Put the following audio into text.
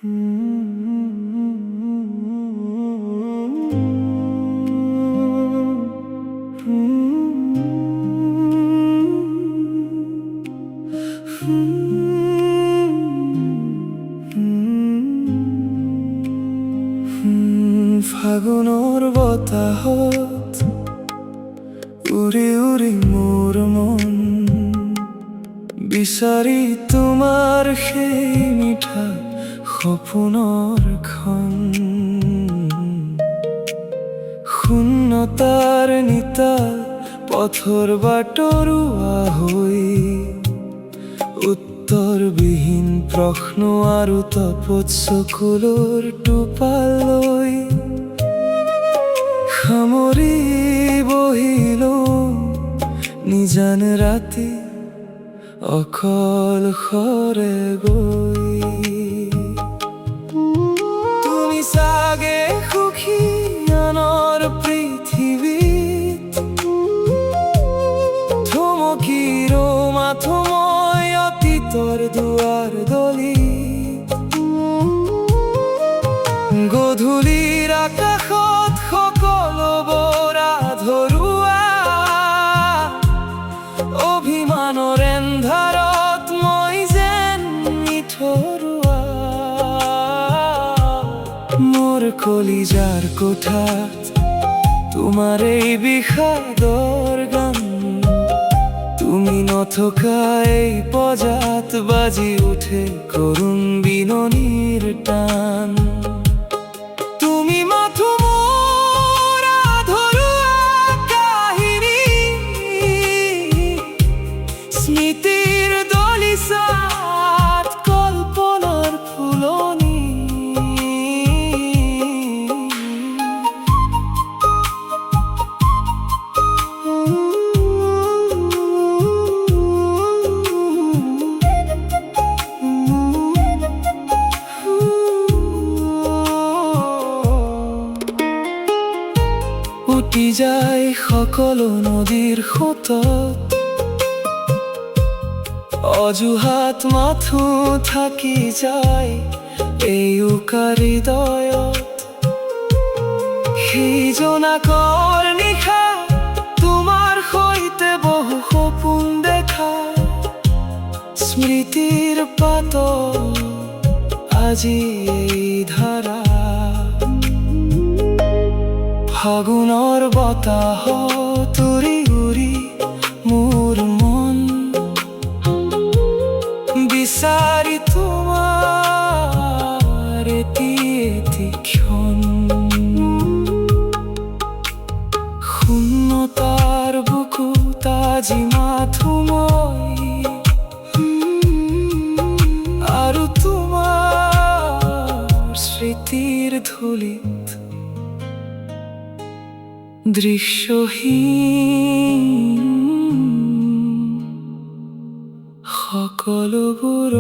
ফাগুনৰ বতাহত উৰি উৰি মোৰ মন বিচাৰি তোমাৰ সেই মিঠা সপোনৰ খন শূন্যতাৰ নিতাল পথৰ বাটৰুৱা হৈ উত্তৰবিহীন প্ৰশ্ন আৰু তপত চকুলৰ টোপালৈ সামৰি বহিলো নিজান ৰাতি অকলশৰে গৈ তুমি চাগে সুখী আনৰ পৃথিৱীত থমকি মাথো মই অতীতৰ দুৱাৰ দলি গধূলিৰ আকাশত সকলোবোৰ আধৰুৱা অভিমানৰ এন্ধাৰত মই যেন নিথৰুৱা মোৰ কলিজাৰ কোঠাত তোমাৰ এই বিষাদৰ গান তুমি নথকা এই পজাত বাজি উঠে করুণ বিননিৰ টান তুমি মাথো মোৰ আধৰুৱা কাহিনী স্মৃতিৰ দলিচাত কল্পনাৰ ফুলনি উটি যায় সকলো নদীৰ সোঁতত অজুহাত মাথো থাকি যায় এই উকা হৃদয়ত সেই জোনাকৰ নিশা তোমাৰ সৈতে বহু সপোন দেখা স্মৃতিৰ পাতত আজি এই ধাৰা ফাগুনৰ বতাহত উৰি উৰি মোৰ মন বিচাৰি তোমাৰ এটি ক্ষণ শূন্যতাৰ বুকুত আজি মাথো মই আৰু তোমাৰ স্মৃতিৰ ধূলিত দৃশ্যহীন সকলোবোৰ